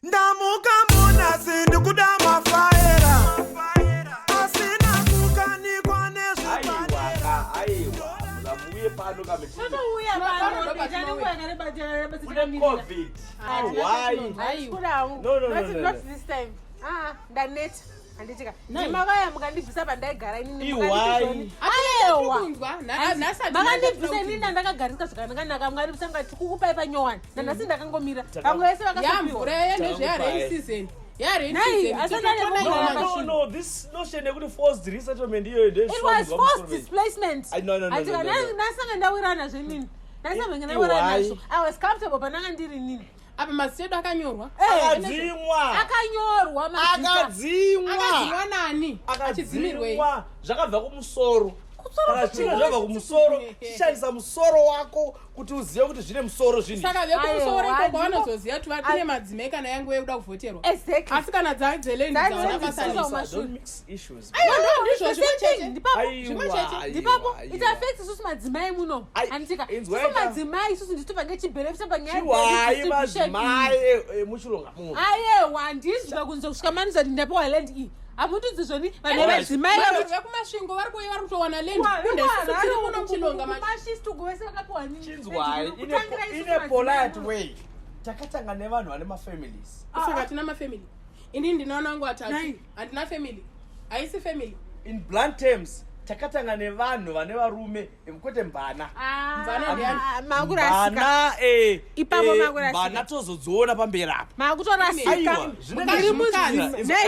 Ndamuka muna sindu kudama faera. Asina kukanikwa nezvipanera. Aiwa, muye pano kamechini. COVID. Why? No. Not this time. That net. Anditika. Ndimavaya mukandibvisa pandaigara inini mukandibvisa. Aiwa. Makandibvisa inini ndakagarika zvakanaka mukandibvisa ngati kukupai panyowani. Nanhasi ndakangomira. Vamwe vese vakasopirwa. No, this notion yekuti forced resettlement iyo ide. It was forced displacement. No. Nasanga ndawirana zvenini. I was comfortable pananga ndiri nini. Apa masedo akanyorwa? Akanyorwa akadzimwa nani? Akadzimirwa. Zvakabva kumusoro. Kana chinhu zvabva kumusoro, shandisa musoro wako kuti uzive kuti zvine musoro zvini. Saka vekumusoro ikoko vanozoziva kuti vatine madzimai kana yangu yekuda kuvhoterwa. Asi kana dzadzelendi dzaona pasalisa. Don't mix issues. Ndipapo it affects isusu madzimai muno. Anditika isusu madzimai isusu nditopa ngechibherefisa panyaya madzimai emuchilonga muno. Aiwa ndizvida kunze kusvikamanisa kuti ndapiwa land iyi. Amutudzi zvoni vane madzimai vekumasvingo vari kuuya vari kutowana land kunde tiri kuno muchilonga mashistu govese vakapiwa nini. Chinzwai in a polite way. Takatanga nevanhu vane mafamilies. Saka tina mafamily. Ini ndinaona wangu atatu. Handina family. Haisi family. In blunt terms, takatanga nevanhu vane varume kwete Mvana. Mvana ndiani? Makurasika. Ipapo makurasika. Mvana tozodziona pamberi apa. Makutorasika.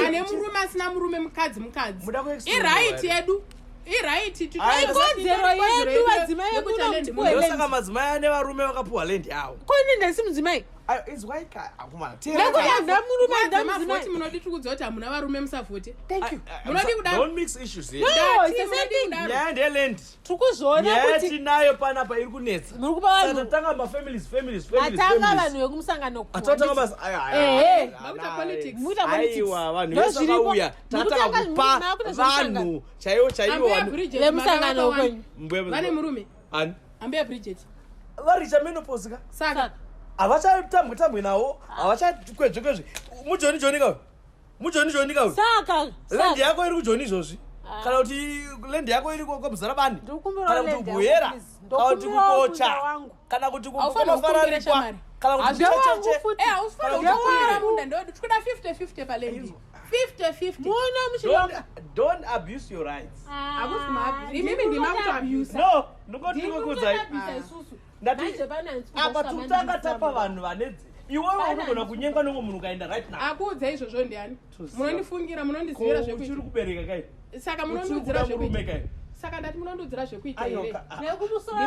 Ane murume asina murume mukadzi. Iright yedu. Iright ikodzero yedu vadzimai yekuti ndosaka madzimai ane varume vakapiwa land yawo. Koni ndasi mudzimai. Izwaika akumana. Ndamurumai munodi tikudza kuti hamuna varume musavhote. Thank you. Munodi kudaro. Don't mix issues here. No, it's the same thing. Yeah, the land. Tukuzona kuti tinayo panapa iri kunetsa. Muri kupa vanhu. Tanga ma families. Atanga vanhu vekumusangano. Atotanga bas. Muta politics. Aiwa vanhu vesakauya. Tatanga kupa vanhu. Chaiwo vanhu. Vemusangano kwenyu. Vane murume. Ani? Ambe Bridget. Varicha menopause ka? Saka. Avachatambwe nawo. Avachakwezve. Mujoni ka. Saka. Land yako iri kujoni izvozvi. Kana kuti land yako iri kwamuzarabani. Kana kuti kubuyera. Kana kuti kukocha. Kana kuti kumafararikwa. Kana kuti checheche. Ausifana kukwira munda ndodi tikuda 50-50 palendi. 50-50. Mona muchilonga. Don't abuse your rights. Mimi ndima kuto abuse. No, ndingoti ndikukudzai. Ndati apa tutanga tapa vanhu vanedzi. Iwewe unogona kunyengwa munhu ukaenda right now. Akuudza izvozvo ndiani? Munondifungira munondizivira zvekuita. Uchiri kubereka kai? Saka munondiudzira zvekuita. Saka ndati munondiudzira zvekuita here. Nekumusoro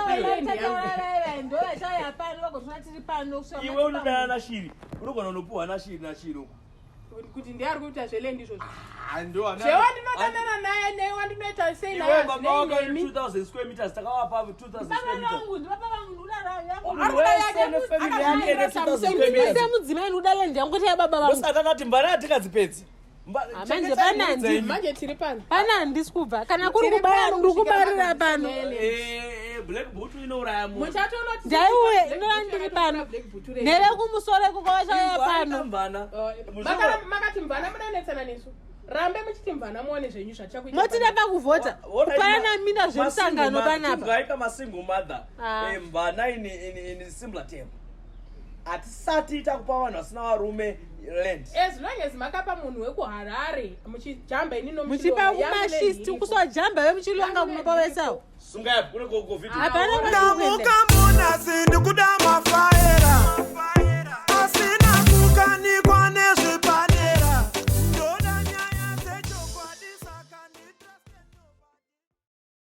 ndo vachaya pano vagotona tiri pano. Iwe unodana na shiri. Unogona unopuwa na shiri. Kuti ndiari kuita zvelendi izvozvo. Ndo ndinodanana naye newe ndinoita sei naye. Iwe baba wako 2000 square meters takawapa 2000 square meters. Mudzimai udala ndiyangu kuti baba vangu. Usakati mbana atikadzipedzi. Manje tiri pano. Pana handisi kubva. Kana kuri kubaya ndikubarira pano. Black boot inouraya munhu. Muchatoona kuti ndaiwe ndiri pano. Nere kumusoro kukowachaya pano. Makati Mvana munanetsana nesu. Rambe muchiti Mvana muone zvenyu zvachakuita. Motida pakuvhota. Kupana mina zvemusangano panapa. Ngaika masingle mother. Mvana in similar term. Atisati takupa vanhu vasina varume land. As long as makapa munhu wekuHarare muchijamba inino muchipa kumashisti kusojamba vemuchilonga kumapa wesawo. Sunga kune COVID. Hapana. Ndamuka